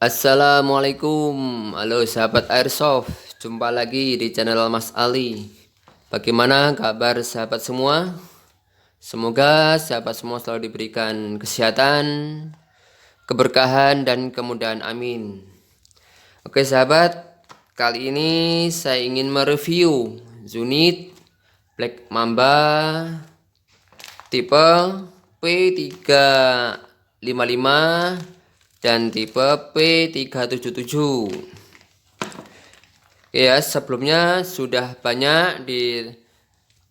Assalamualaikum, halo sahabat Airsoft, jumpa lagi di channel Mas Ali. Bagaimana kabar sahabat semua? Semoga sahabat semua selalu diberikan kesehatan, keberkahan, dan kemudahan, amin. Oke sahabat, kali ini saya ingin mereview unit Black Mamba tipe P355 dan tipe P377. Ya, sebelumnya sudah banyak di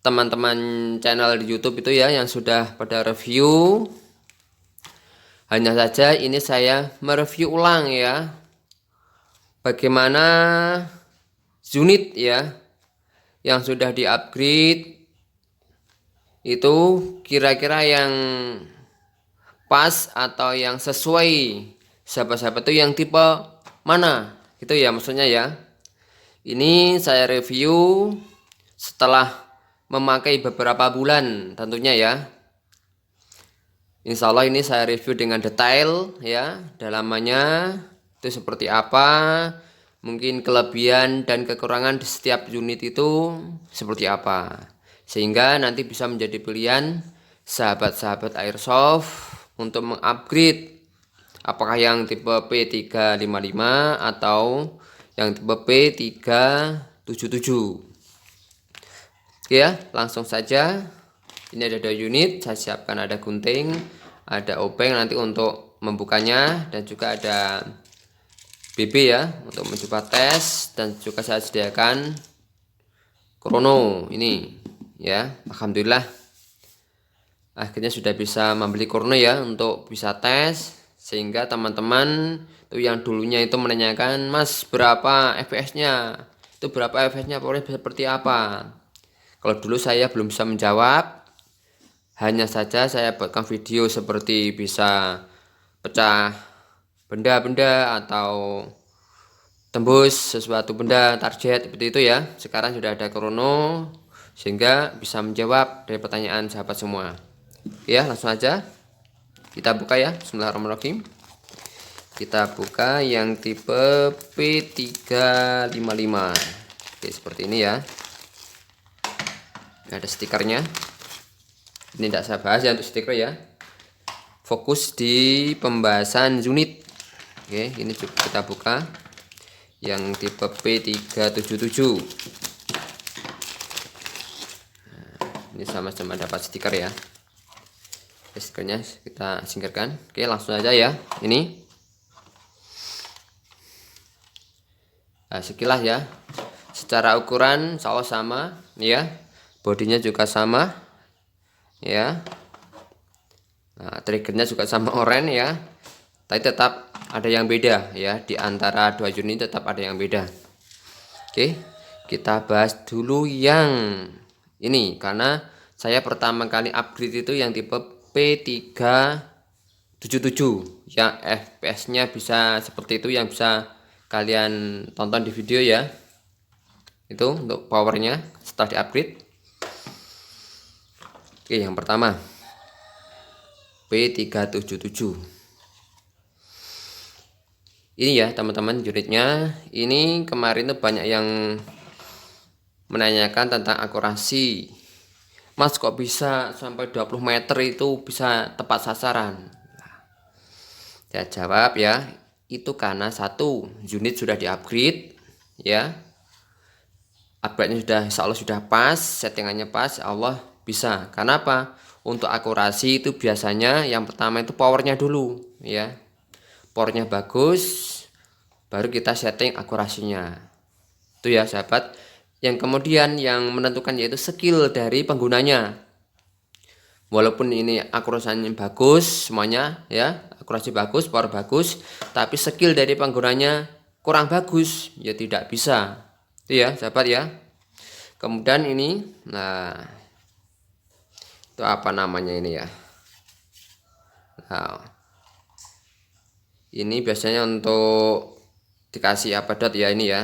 teman-teman channel di YouTube itu ya yang sudah pada review. Hanya saja ini saya mereview ulang ya, bagaimana unit ya yang sudah di-upgrade itu kira-kira yang pas atau yang sesuai sahabat-sahabat itu yang tipe mana gitu ya, maksudnya ya. Ini saya review setelah memakai beberapa bulan tentunya ya. Insya Allah ini saya review dengan detail ya, dalamannya itu seperti apa, mungkin kelebihan dan kekurangan di setiap unit itu seperti apa, sehingga nanti bisa menjadi pilihan sahabat-sahabat Airsoft untuk mengupgrade apakah yang tipe P355 atau yang tipe P377. Oke ya, langsung saja. Ini ada 2 unit, saya siapkan ada gunting, ada obeng nanti untuk membukanya, dan juga ada BB ya untuk mencoba tes, dan juga saya sediakan krono ini ya. Alhamdulillah akhirnya sudah bisa membeli krono ya untuk bisa tes, sehingga teman-teman itu yang dulunya itu menanyakan, Mas berapa FPS-nya, itu berapa FPS-nya, powernya seperti apa. Kalau dulu saya belum bisa menjawab, hanya saja saya buatkan video seperti bisa pecah benda-benda atau tembus sesuatu benda target seperti itu ya. Sekarang sudah ada krono sehingga bisa menjawab dari pertanyaan sahabat semua. Ya, langsung aja kita buka ya. Bismillahirrahmanirrahim. Kita buka yang tipe P355. Oke, seperti ini ya. Ada stikernya. Ini tidak saya bahas ya untuk stiker ya. Fokus di pembahasan unit. Oke, ini juga kita buka yang tipe P377. Ini sama-sama dapat stiker ya. Stikernya kita singkirkan. Oke, langsung aja ya. Ini nah, sekilas ya. Secara ukuran insya Allah sama ya. Bodinya juga sama ya. Nah, triggernya juga sama oranye ya. Tapi tetap ada yang beda ya, di antara 2 unit tetap ada yang beda. Oke, kita bahas dulu yang ini karena saya pertama kali upgrade itu yang tipe P377 yang FPS-nya bisa seperti itu, yang bisa kalian tonton di video ya. Itu untuk powernya setelah di-upgrade. Oke, yang pertama P377. Ini ya teman-teman unitnya. Ini kemarin tuh banyak yang menanyakan tentang akurasi. Mas kok bisa sampai 20 meter itu bisa tepat sasaran? Saya jawab ya, itu karena satu, unit sudah di-upgrade ya. Upgrade-nya sudah insya Allah sudah pas, settingannya pas, ya Allah bisa. Karena apa? Untuk akurasi itu biasanya yang pertama itu powernya dulu ya. Powernya bagus, baru kita setting akurasinya. Itu ya sahabat. Yang kemudian yang menentukan yaitu skill dari penggunanya. Walaupun ini akurasinya bagus semuanya ya, akurasi bagus, power bagus, tapi skill dari penggunanya kurang bagus, ya tidak bisa. Itu ya sahabat ya. Kemudian ini, nah itu apa namanya ini ya. Nah, ini biasanya untuk dikasih apa dot ya, ini ya,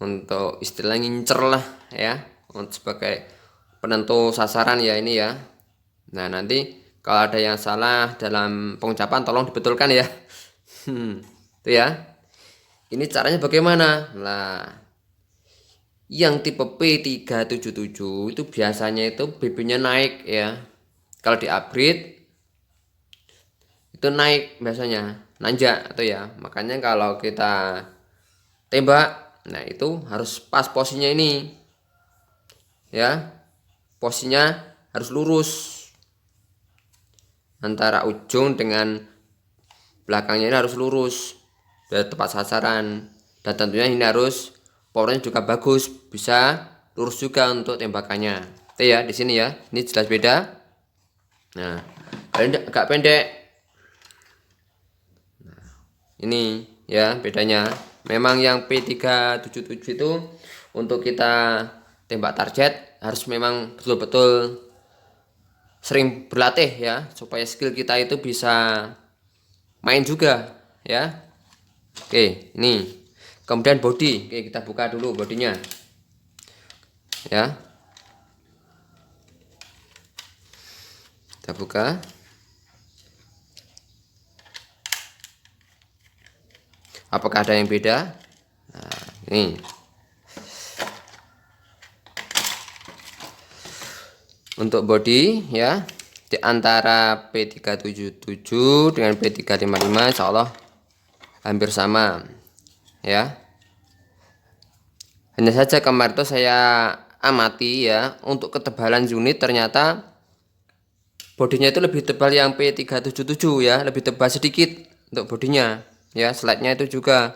untuk istilah ngincer lah ya, untuk sebagai penentu sasaran ya ini ya. Nah nanti kalau ada yang salah dalam pengucapan tolong dibetulkan ya. Tuh ya. Ini caranya bagaimana? Nah, yang tipe P377 itu biasanya itu BB-nya naik ya. Kalau di upgrade itu naik biasanya, nanjak atau ya. Makanya kalau kita tembak, nah itu harus pas posisinya ini. Ya. Posisinya harus lurus antara ujung dengan belakangnya ini harus lurus biar tepat sasaran, dan tentunya ini harus powernya juga bagus, bisa lurus juga untuk tembakannya. Oke ya, di sini ya, ini jelas beda. Nah, kalau agak pendek, nah, ini ya bedanya. Memang yang P377 itu untuk kita tembak target harus memang betul-betul sering berlatih ya, supaya skill kita itu bisa main juga ya. Oke, ini kemudian body. Oke, kita buka dulu bodinya ya. Kita buka. Apakah ada yang beda? Nah, ini untuk body ya, di antara P377 dengan P355 insya Allah hampir sama ya. Hanya saja kemarin itu saya amati ya, untuk ketebalan unit ternyata bodinya itu lebih tebal yang P377 ya, lebih tebal sedikit untuk bodinya ya. Slide-nya itu juga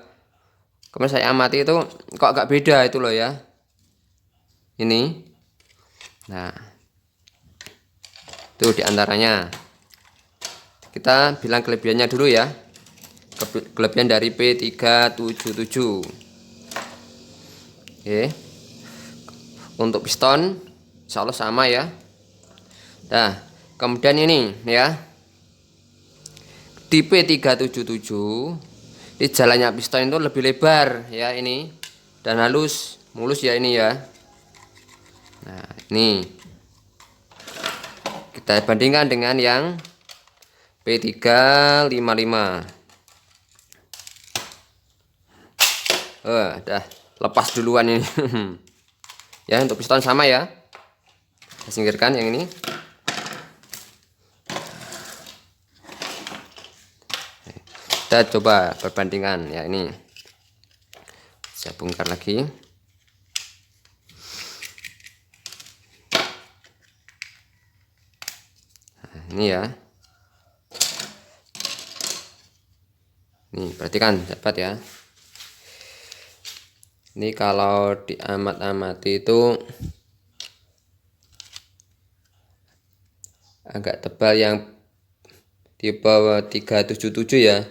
kemarin saya amati itu kok agak beda itu loh ya. Ini. Nah, itu diantaranya. Kita bilang kelebihannya dulu ya. Kelebihan dari P377. Oke. Untuk piston insya Allah sama ya. Nah, kemudian ini ya, di P377 ini jalannya piston itu lebih lebar ya ini, dan halus mulus ya ini ya. Nah, ini kita bandingkan dengan yang P355. Dah lepas duluan ini. Ya, untuk piston sama ya. Kita singkirkan yang ini. Kita coba perbandingan ya, ini saya bongkar lagi. Nah, ini ya. Nih, perhatikan dapat ya. Ini kalau diamat-amati itu agak tebal yang tipe 377 ya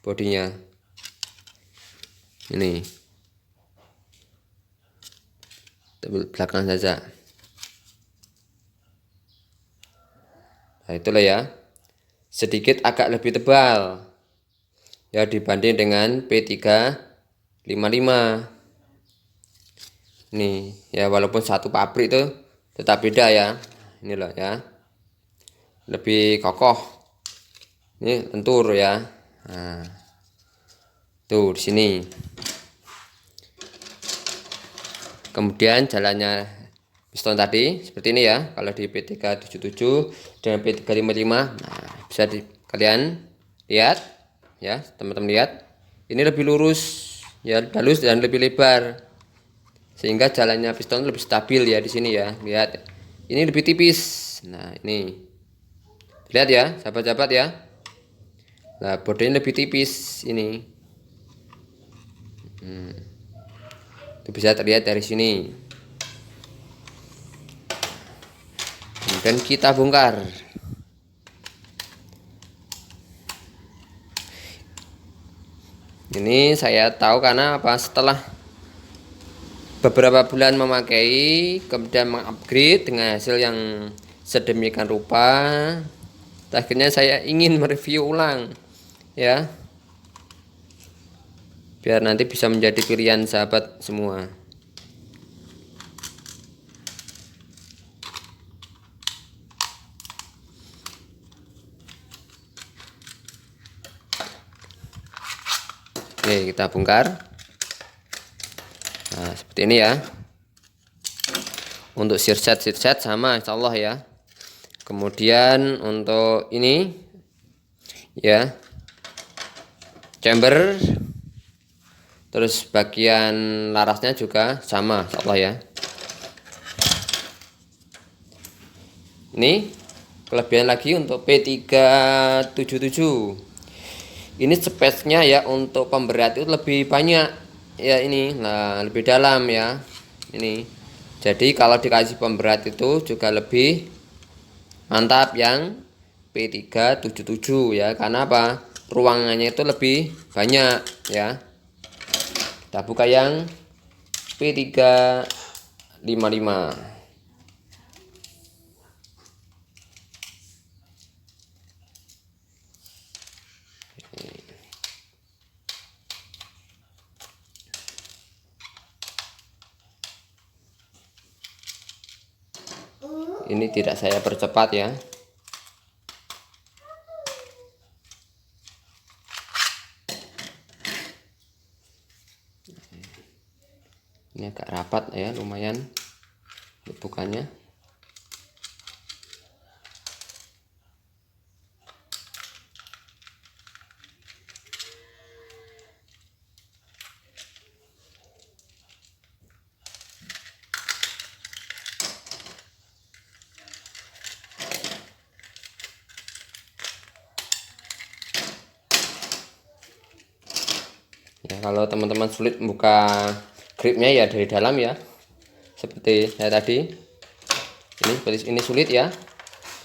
bodinya. Ini belakang saja. Nah, itulah ya, sedikit agak lebih tebal ya dibanding dengan P355. Nih ya, walaupun satu pabrik itu tetap beda ya. Ini loh ya, lebih kokoh, ini lentur ya. Nah, tuh di sini. Kemudian jalannya piston tadi seperti ini ya, kalau di P377 dan P355. Nah, bisa kalian lihat ya, teman-teman lihat, ini lebih lurus ya, halus dan lebih lebar, sehingga jalannya piston lebih stabil ya di sini ya. Lihat, ini lebih tipis. Nah, ini lihat ya sahabat-sahabat ya. Nah, bodinya lebih tipis ini. Itu bisa terlihat dari sini. Kemudian kita bongkar. Ini saya tahu karena apa? Setelah beberapa bulan memakai, kemudian mengupgrade dengan hasil yang sedemikian rupa, akhirnya saya ingin mereview ulang ya, biar nanti bisa menjadi pilihan sahabat semua. Oke, kita bongkar. Nah, seperti ini ya. Untuk sirset sama insyaallah ya. Kemudian untuk ini ya, chamber, terus bagian larasnya juga sama insyaallah ya. Ini kelebihan lagi untuk P377. Ini space-nya ya untuk pemberat itu lebih banyak ya, ini nah lebih dalam ya ini. Jadi kalau dikasih pemberat itu juga lebih mantap yang P377 ya. Karena apa? Ruangannya itu lebih banyak ya. Kita buka yang P355. Ini tidak saya percepat ya. Ini agak rapat ya, lumayan bukannya. Ya, kalau teman-teman sulit buka gripnya ya dari dalam ya, seperti saya tadi. Ini sulit ya.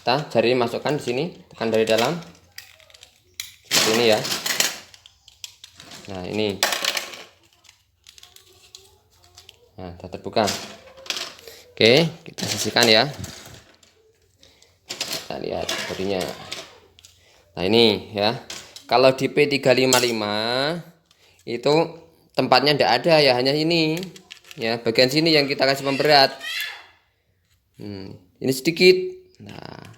Kita jari masukkan di sini, tekan dari dalam. Seperti ini ya. Nah, ini. Nah, sudah terbuka. Oke, kita sisihkan ya. Kita lihat bodinya. Nah, ini ya. Kalau di P355 itu tempatnya tidak ada ya, hanya ini ya, bagian sini yang kita kasih pemberat. Ini sedikit. Nah,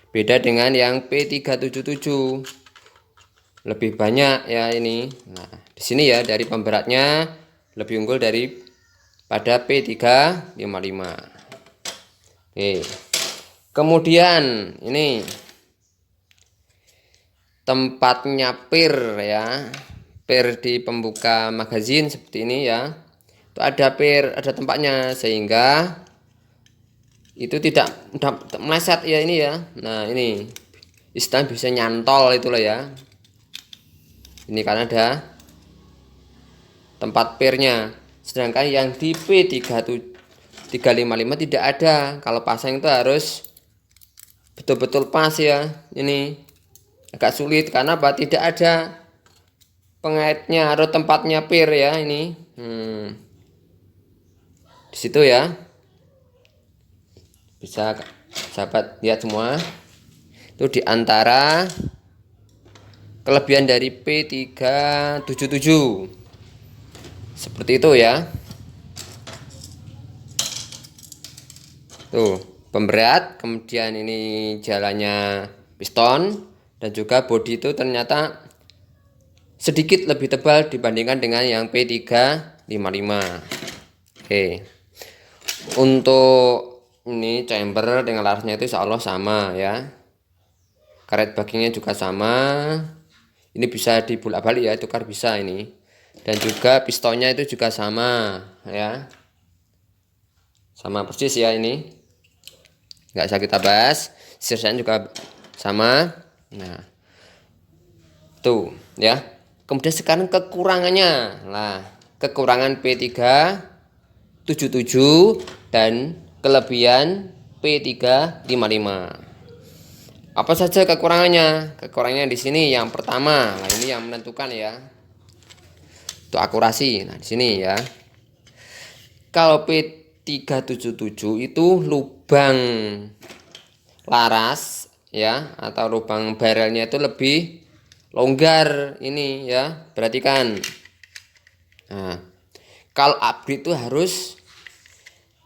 beda dengan yang P377 lebih banyak ya ini. Nah, di sini ya dari pemberatnya lebih unggul dari pada P355. Oke. Kemudian ini tempatnya pir ya. Pir di pembuka magazin seperti ini ya. Itu ada pir, ada tempatnya sehingga itu tidak meleset ya ini ya. Nah, ini istilah bisa nyantol itulah ya. Ini karena ada tempat pirnya. Sedangkan yang di P355 tidak ada. Kalau pasang itu harus betul-betul pas ya. Ini agak sulit karena apa? Tidak ada pengaitnya atau tempatnya pir ya ini. Di situ ya. Bisa sahabat lihat semua. Itu diantara kelebihan dari P377 seperti itu ya. Tuh pemberat, kemudian ini jalannya piston, dan juga bodi itu ternyata sedikit lebih tebal dibandingkan dengan yang P355. Oke, untuk ini chamber dengan larasnya itu insya Allah sama ya. Karet baggingnya juga sama. Ini bisa dibulak-balik ya, tukar bisa ini. Dan juga pistonnya itu juga sama ya. Sama persis ya ini. Nggak usah kita bahas. Sirsan juga sama. Nah, tuh ya. Kemudian sekarang kekurangannya. Nah, kekurangan P377 dan kelebihan P355. Apa saja kekurangannya? Kekurangannya di sini yang pertama, nah ini yang menentukan ya. Itu akurasi. Nah, di sini ya. Kalau P377 itu lubang laras ya atau lubang barrelnya itu lebih longgar ini ya. Perhatikan. Nah, kalau upgrade itu harus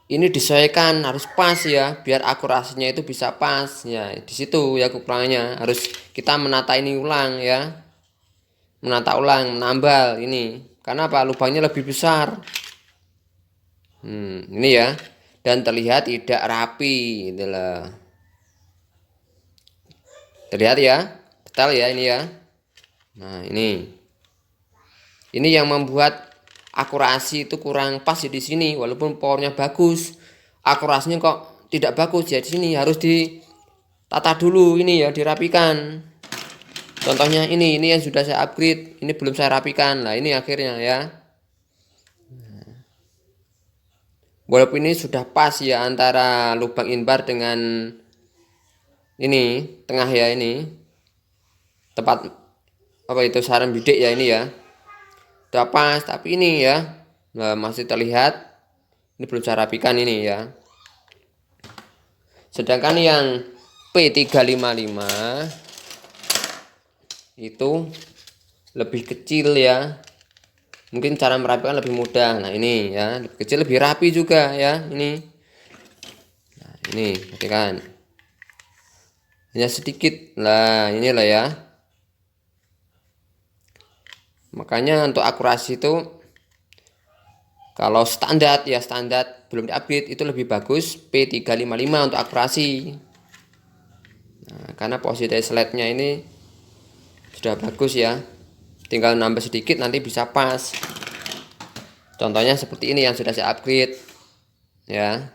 ini disesuaikan, harus pas ya, biar akurasinya itu bisa pas ya. Di situ ya kekurangannya, harus kita menata ini ulang ya. menata ulang, menambal ini. Karena apa? Lubangnya lebih besar. Ini ya. Dan terlihat tidak rapi, itulah. Terlihat ya, detail ya ini ya. Nah, ini yang membuat akurasi itu kurang pas di sini. Walaupun powernya bagus, akurasinya kok tidak bagus ya di sini. Harus ditata dulu ini ya, dirapikan. Contohnya ini yang sudah saya upgrade, ini belum saya rapikan. Nah, ini akhirnya ya. Walaupun ini sudah pas ya antara lubang inbar dengan ini tengah ya, ini tempat apa itu sarang bidik ya, ini ya udah pas, tapi ini ya masih terlihat ini belum saya rapikan ini ya. Sedangkan yang P355 itu lebih kecil ya, mungkin cara merapikan lebih mudah. Nah, ini ya lebih kecil, lebih rapi juga ya ini. Nah, ini perhatikan hanya sedikit lah, inilah ya. Makanya untuk akurasi itu kalau standar ya, standar belum diupgrade itu lebih bagus P355 untuk akurasi. Nah, karena posisi dari slide-nya ini sudah bagus ya, tinggal nambah sedikit nanti bisa pas. Contohnya seperti ini yang sudah saya upgrade ya,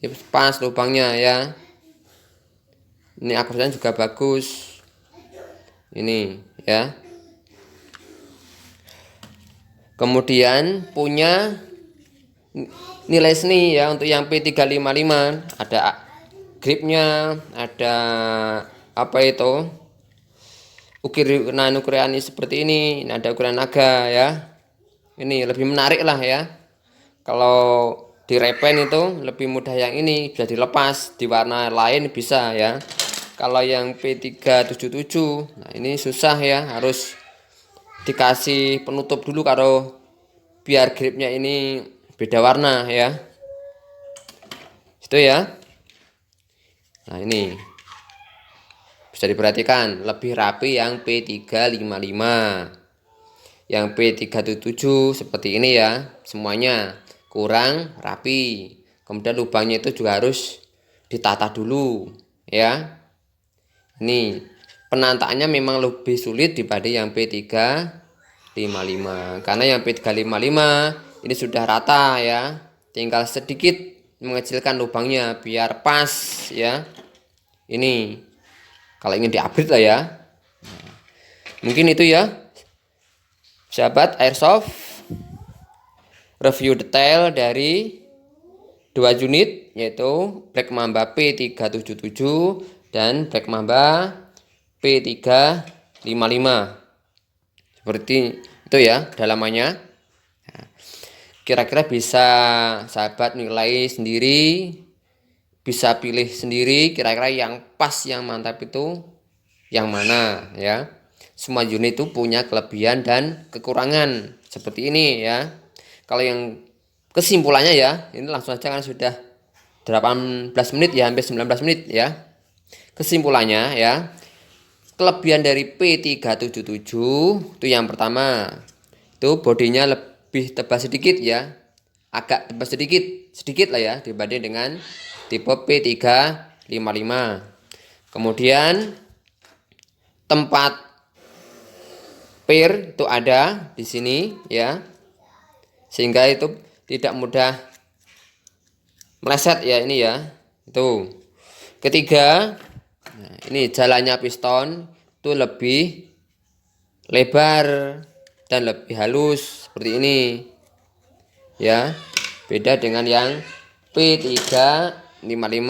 ini pas lubangnya ya. Ini akurasinya juga bagus ini ya. Kemudian punya nilai seni ya untuk yang P355, ada gripnya, ada apa itu ukuran seperti ini ada ukuran naga ya. Ini lebih menarik lah ya. Kalau di repen itu lebih mudah, yang ini bisa dilepas di warna lain bisa ya. Kalau yang P377 nah ini susah ya, harus dikasih penutup dulu kalau biar gripnya ini beda warna ya, itu ya. Nah, ini bisa diperhatikan lebih rapi yang P355. Yang P377 seperti ini ya, semuanya kurang rapi. Kemudian lubangnya itu juga harus ditata dulu ya. Ini penataannya memang lebih sulit dibanding yang P355, karena yang P355 ini sudah rata ya, tinggal sedikit mengecilkan lubangnya biar pas ya. Ini kalau ingin diupgrade lah ya. Mungkin itu ya sahabat airsoft, review detail dari dua unit yaitu Black Mamba P377 dan Black Mamba P355. Seperti itu ya dalamannya. Kira-kira bisa sahabat nilai sendiri, bisa pilih sendiri kira-kira yang pas, yang mantap itu yang mana ya. Semua unit itu punya kelebihan dan kekurangan seperti ini ya. Kalau yang kesimpulannya ya, ini langsung saja kan sudah 18 menit ya, hampir 19 menit ya. Kesimpulannya ya, kelebihan dari P377 itu yang pertama, itu bodinya lebih tebal sedikit ya, agak tebal sedikit lah ya dibanding dengan tipe P355. Kemudian tempat pir itu ada di sini ya, sehingga itu tidak mudah meleset ya ini ya. Itu ketiga, nah, ini jalannya piston itu lebih lebar dan lebih halus seperti ini ya, beda dengan yang P355.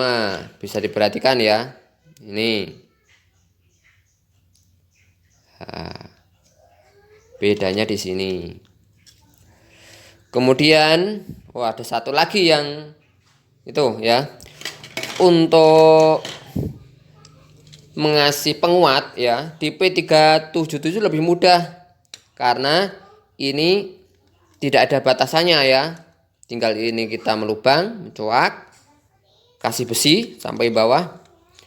Bisa diperhatikan ya ini. Nah, bedanya di sini. Kemudian ada satu lagi yang itu ya, untuk mengasih penguat ya di P377 lebih mudah karena ini tidak ada batasannya ya. Tinggal ini kita melubang, mencoak, kasih besi sampai bawah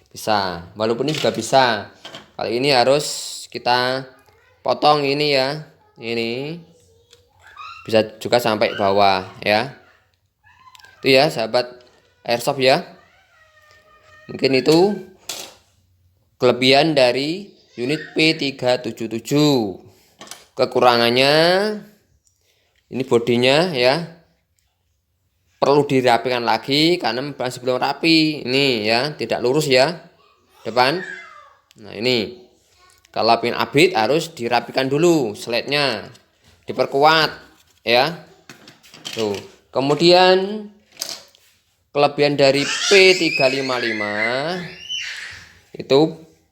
bisa. Walaupun ini juga bisa. Kali ini harus kita potong ini ya, ini bisa juga sampai bawah ya. Itu ya sahabat airsoft ya. Mungkin itu kelebihan dari unit P377. Kekurangannya ini bodinya ya, perlu dirapikan lagi karena masih belum rapi. Ini ya, tidak lurus ya depan. Nah ini kalau ingin upgrade harus dirapikan dulu slide-nya, diperkuat ya. Tuh. Kemudian kelebihan dari P355 itu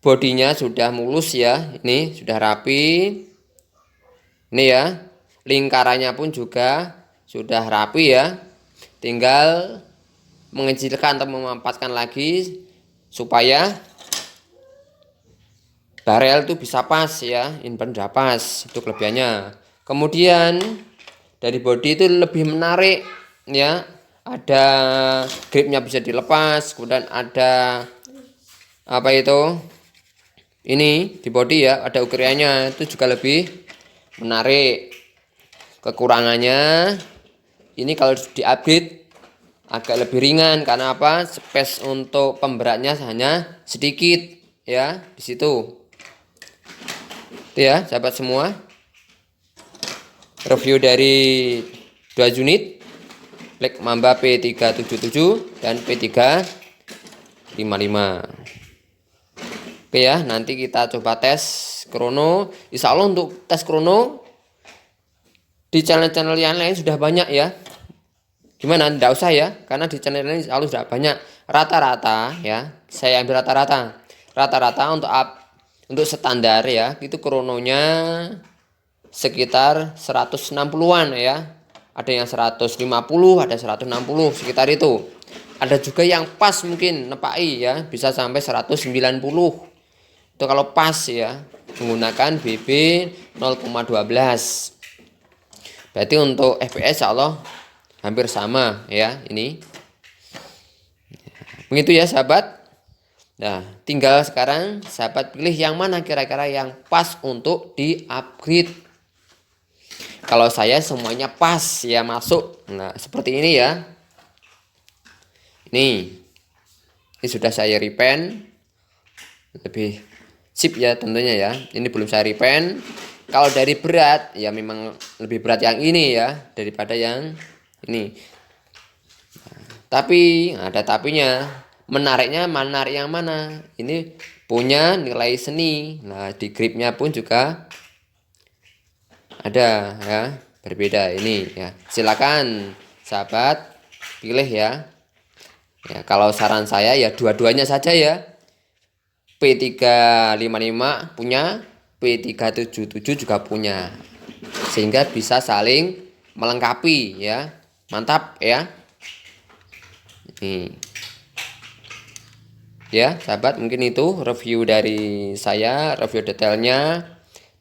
bodinya sudah mulus ya, ini sudah rapi. Ini ya, lingkarannya pun juga sudah rapi ya. Tinggal mengecilkan atau memampatkan lagi supaya barel itu bisa pas ya, inpen udah pas, itu kelebihannya. Kemudian dari bodi itu lebih menarik ya, ada gripnya bisa dilepas, kemudian ada apa itu, ini di bodi ya, ada ukurannya, itu juga lebih menarik. Kekurangannya ini kalau di upgrade agak lebih ringan karena apa, space untuk pemberatnya hanya sedikit ya di situ. Itu ya sahabat semua, review dari 2 unit Black Mamba P377 dan P355. Oke ya, nanti kita coba tes krono. Insya Allah untuk tes krono di channel-channel yang lain sudah banyak ya. Gimana? Tidak usah ya, karena di channel ini insya Allah sudah banyak. Rata-rata ya, saya ambil rata-rata. Rata-rata untuk standar ya, itu krononya sekitar 160-an ya. Ada yang 150, ada 160 sekitar itu. Ada juga yang pas mungkin nepai ya, bisa sampai 190. Itu kalau pas ya, menggunakan BB 0,12. Berarti untuk FPS insya Allah hampir sama ya ini. Begitu ya sahabat. Nah, tinggal sekarang sahabat pilih yang mana kira-kira yang pas untuk di-upgrade. Kalau saya semuanya pas ya, masuk. Nah, seperti ini ya. Ini sudah saya repaint. Lebih sip ya tentunya ya. Ini belum saya repaint. Kalau dari berat ya memang lebih berat yang ini ya daripada yang ini. Nah, tapi ada tapinya. Menariknya menarik yang mana? Ini punya nilai seni. Nah, di gripnya pun juga ada ya, berbeda ini ya. Silakan sahabat pilih ya. Ya, kalau saran saya ya dua-duanya saja ya. P355 punya, P377 juga punya. Sehingga bisa saling melengkapi ya. Mantap ya. Nih. Ya sahabat, mungkin itu review dari saya, review detailnya.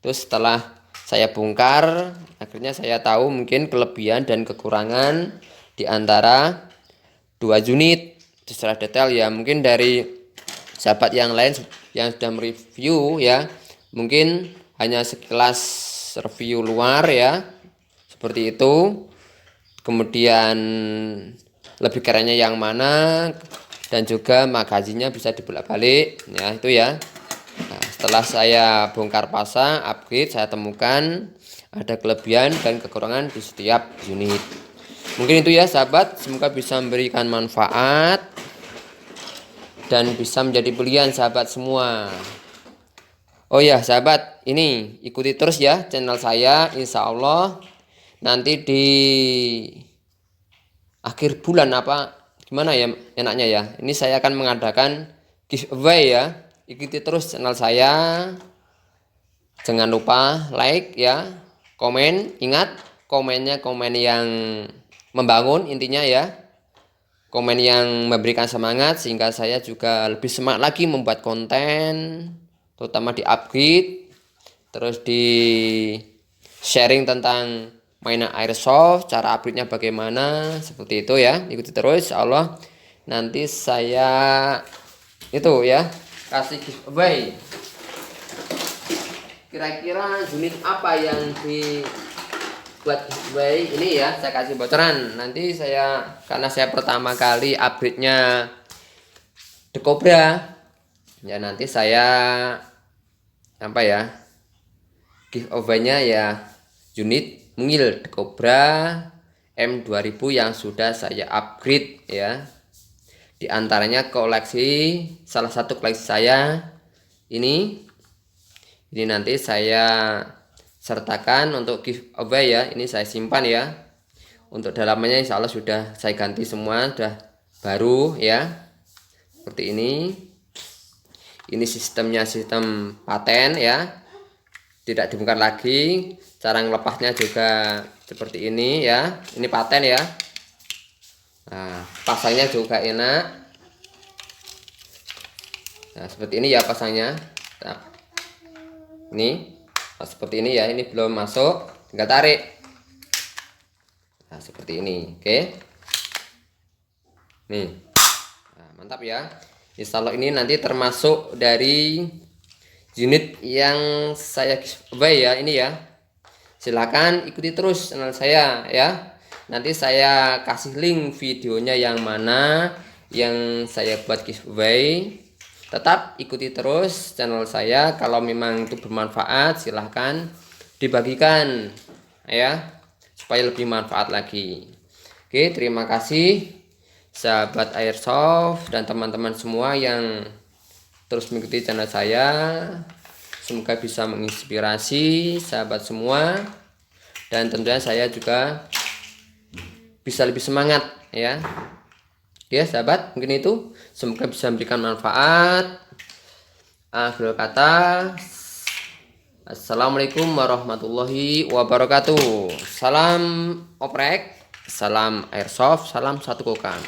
Terus setelah saya bongkar, akhirnya saya tahu mungkin kelebihan dan kekurangan di antara 2 unit secara detail ya. Mungkin dari sahabat yang lain yang sudah mereview ya, mungkin hanya sekilas review luar ya, seperti itu. Kemudian lebih kerennya yang mana, dan juga magazinnya bisa dibolak-balik ya, itu ya. Nah, setelah saya bongkar pasang upgrade, saya temukan ada kelebihan dan kekurangan di setiap unit. Mungkin itu ya sahabat, semoga bisa memberikan manfaat dan bisa menjadi pilihan sahabat semua. Oh ya sahabat, ini ikuti terus ya channel saya, insya Allah nanti di akhir bulan apa gimana ya enaknya ya, ini saya akan mengadakan giveaway ya. Ikuti terus channel saya, jangan lupa like ya, komen. Ingat komennya komen yang membangun intinya ya, komen yang memberikan semangat sehingga saya juga lebih semangat lagi membuat konten, terutama di upgrade, terus di sharing tentang mainan airsoft, cara upgrade-nya bagaimana, seperti itu ya. Ikuti terus, Allah nanti saya itu ya kasih giveaway kira-kira unit apa yang dibuat giveaway ini ya, saya kasih bocoran. Nanti karena saya pertama kali upgrade-nya The Cobra ya, nanti saya apa ya, giveaway-nya ya unit mungil The Cobra M2000 yang sudah saya upgrade ya. Di antaranya salah satu koleksi saya ini nanti saya sertakan untuk giveaway ya. Ini saya simpan ya. Untuk dalamannya insya Allah sudah saya ganti semua, sudah baru ya, seperti ini. Ini sistemnya sistem paten ya, tidak dibongkar lagi. Cara ngelepasnya juga seperti ini ya, ini paten ya. Nah, pasangnya juga enak. Nah, seperti ini ya pasangnya. Nah, ini seperti ini ya, ini belum masuk, tinggal tarik. Nah, seperti ini. Oke. Nih. Nah, mantap ya. Insya Allah ini nanti termasuk dari unit yang saya giveaway ya, ini ya. Silakan ikuti terus channel saya ya. Nanti saya kasih link videonya yang mana yang saya buat giveaway. Tetap ikuti terus channel saya. Kalau memang itu bermanfaat, silahkan dibagikan ya, supaya lebih manfaat lagi. Oke, terima kasih sahabat Airsoft dan teman-teman semua yang terus mengikuti channel saya. Semoga bisa menginspirasi sahabat semua, dan tentunya saya juga bisa lebih semangat ya. Ya sahabat, mungkin itu, semoga bisa memberikan manfaat. Akhir kata, assalamualaikum warahmatullahi wabarakatuh. Salam oprek, salam airsoft, salam satu kokang.